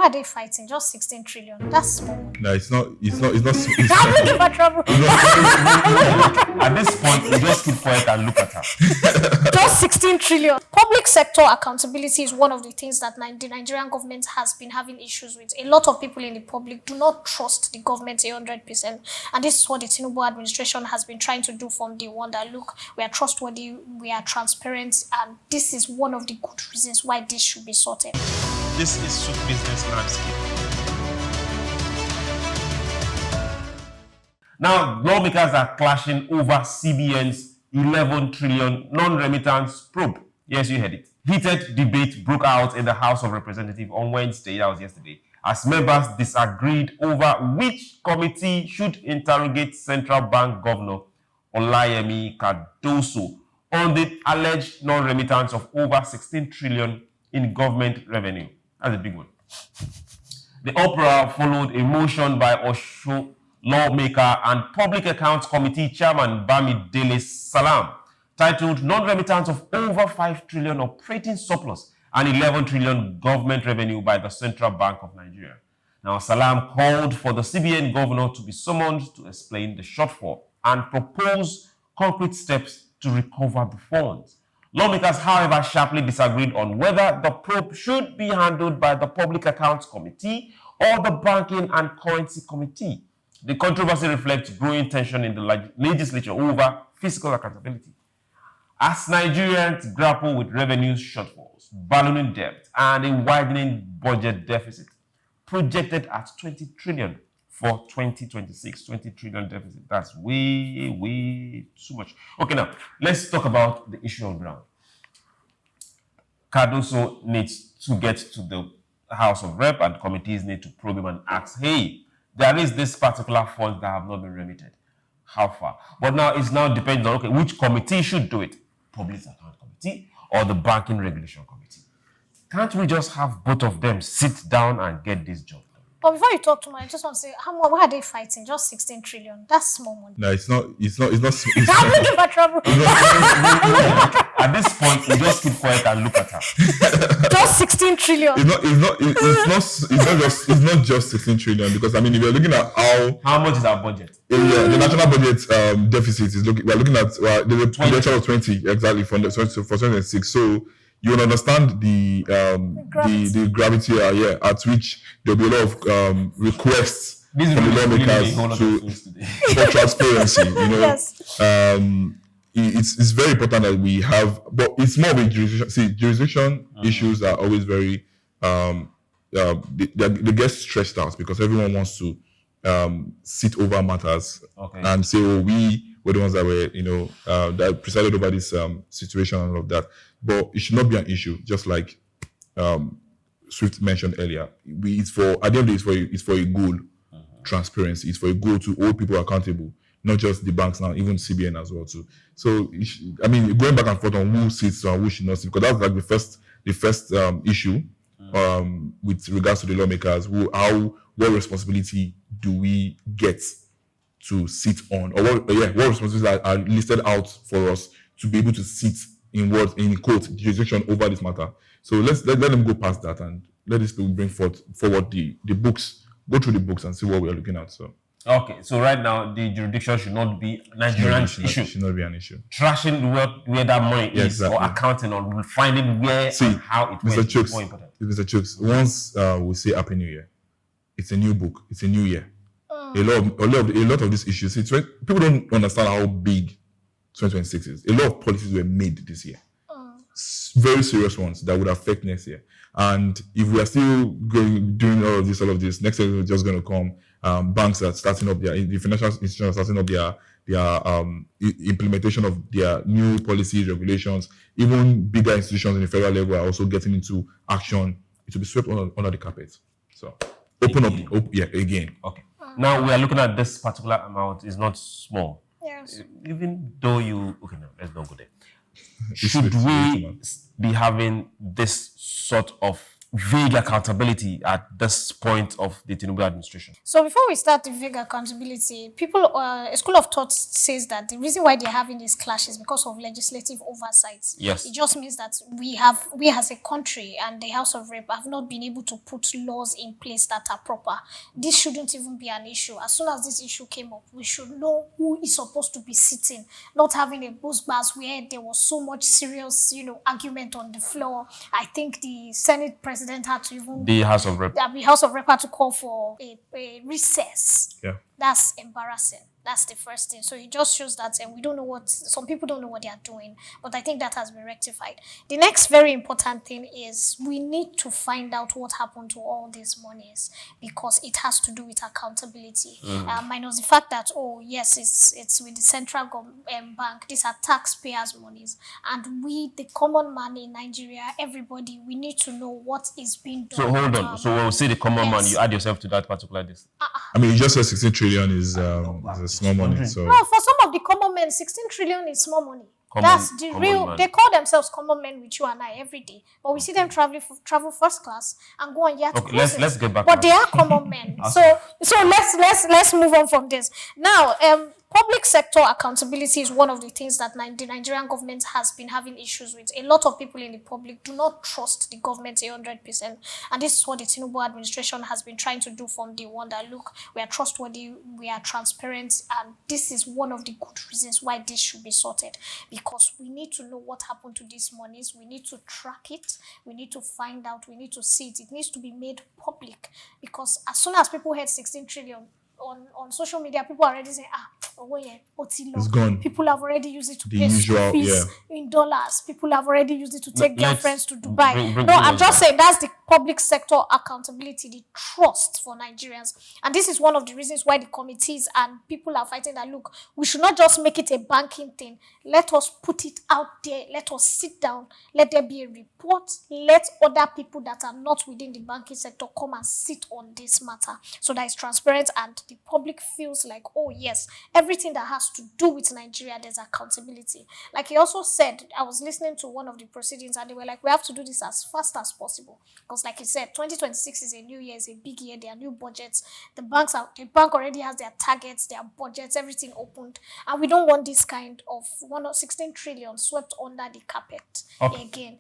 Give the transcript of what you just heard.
why are they fighting? Just 16 trillion. That's small. No, it's not. It's not. It's not. I'm looking for trouble. At this point, we just keep quiet and look at her. Just 16 trillion. Public sector accountability is one of the things that the Nigerian government has been having issues with. A lot of people in the public do not trust the government 100%. And this is what the Tinubu administration has been trying to do from day one. That look, we are trustworthy, we are transparent, and this is one of the good reasons why this should be sorted. This is Souq business landscape. Now, lawmakers are clashing over CBN's 11 trillion non-remittance probe. Yes, you heard it. Heated debate broke out in the House of Representatives on Wednesday, that was yesterday, as members disagreed over which committee should interrogate Central Bank Governor Olayemi Cardoso on the alleged non-remittance of over 16 trillion in government revenue. That's a big one. The uproar followed a motion by Osho lawmaker and Public Accounts Committee Chairman Bamidele Salam, titled Non-Remittance of over 5 trillion operating surplus and 11 trillion government revenue by the Central Bank of Nigeria. Now, Salam called for the CBN governor to be summoned to explain the shortfall and propose concrete steps to recover the funds. Lawmakers, however, sharply disagreed on whether the probe should be handled by the Public Accounts Committee or the Banking and Currency Committee. The controversy reflects growing tension in the legislature over fiscal accountability. As Nigerians grapple with revenue shortfalls, ballooning debt, and a widening budget deficit, projected at 20 trillion for 2026, 20 trillion deficit. That's way too much. Okay, now, let's talk about the issue on ground. Cardoso needs to get to the House of Rep, and committees need to probe him and ask, hey, there is this particular fund that have not been remitted. How far? But now it's now depending on, okay, which committee should do it? Public Account Committee or the Banking Regulation Committee? Can't we just have both of them sit down and get this job done? But before you talk to me, I just want to say, why are they fighting? Just 16 trillion. That's small money. No, it's not. It's not. I'm looking for trouble. At this point, we just keep quiet and look at her. Just 16 trillion. It's not just 16 trillion, because I mean, if you're looking at how much is our budget? Yeah, the national budget deficit is we're looking at there's a projection of 20 exactly for 2026. So you will understand the gravity at which there'll be a lot of requests from the lawmakers for transparency. You know, Yes. It's very important that we have, but it's more of a jurisdiction. See, jurisdiction issues are always very they get stressed out because everyone wants to sit over matters and say, oh, we were the ones that were, that presided over this situation and all of that. But it should not be an issue, just like Swift mentioned earlier. It's for, at the end of the day, it's for a goal, transparency. It's for a goal to hold people accountable, not just the banks now, even CBN as well too. So, I mean, going back and forth on who sits and who should not sit, because that's like the first issue with regards to the lawmakers. What responsibility do we get to sit on, or what responsibilities are listed out for us to be able to sit in quote jurisdiction over this matter? So let them go past that and let these people bring forward the books, go through the books and see what we are looking at. So okay, so right now the jurisdiction should not be Nigerian issue. Should not be an issue. Trashing where that money is, exactly. Or accounting on finding where and how it went is more important. Mr. Chooks, once we say Happy New Year, it's a new book, it's a new year. A lot of these issues. People don't understand how big 2026 is. A lot of policies were made this year. Very serious ones that would affect next year. And if we are still doing all of this, next year is just going to come. Banks are starting up the financial institutions are starting up their implementation of their new policies, regulations. Even bigger institutions in the federal level are also getting into action. It will be swept under the carpet. So open up again. Okay. Now we are looking at this particular amount is not small. Yes. Even though let's not go there. Should we be having this sort of vague accountability at this point of the Tinubu administration? So before we start the vague accountability, people, a school of thought says that the reason why they're having these clashes is because of legislative oversight. Yes. It just means that we as a country and the House of Rep have not been able to put laws in place that are proper. This shouldn't even be an issue. As soon as this issue came up, we should know who is supposed to be sitting, not having a boost bus where there was so much serious, argument on the floor. I think the Senate president had to even The House of Rep. the House of Rep had to call for a recess. Yeah. That's embarrassing. That's the first thing. So it just shows that we don't know some people don't know what they are doing, but I think that has been rectified. The next very important thing is we need to find out what happened to all these monies, because it has to do with accountability. Minus the fact that, oh yes, it's with the central bank. These are taxpayers' monies, and we, the common man in Nigeria, everybody, we need to know what is being done. So hold on. So we'll say the common man, Yes. you add yourself to that particular list. I mean, you just said 16 trillion is a small money. So No, for some of the common men, 16 trillion is small money. That's the common real. man. They call themselves common men with you and I every day, but we see them travel first class and go on yacht Okay, cruises. let's get back But to they are common men. So let's move on from this now. Public sector accountability is one of the things that the Nigerian government has been having issues with. A lot of people in the public do not trust the government 100%. And this is what the Tinubu administration has been trying to do from day one, that look, we are trustworthy, we are transparent, and this is one of the good reasons why this should be sorted. Because we need to know what happened to these monies, we need to track it, we need to find out, we need to see it. It needs to be made public, because as soon as people heard 16 trillion, on social media, people are already saying, oh yeah, it's gone. People have already used it to The pay usual, school fees yeah. in dollars. People have already used it to take Let's girlfriends to Dubai. bring No, I'm us just back. saying that's the public sector accountability, the trust for Nigerians. And this is one of the reasons why the committees and people are fighting that, look, we should not just make it a banking thing. Let us put it out there. Let us sit down. Let there be a report. Let other people that are not within the banking sector come and sit on this matter, so that it's transparent and the public feels like, oh yes, everything that has to do with Nigeria, there's accountability. Like he also said, I was listening to one of the proceedings and they were like, we have to do this as fast as possible. Because like he said, 2026 is a new year, it's a big year, there are new budgets. The bank already has their targets, their budgets, everything opened. And we don't want this kind of 16 trillion swept under the carpet again.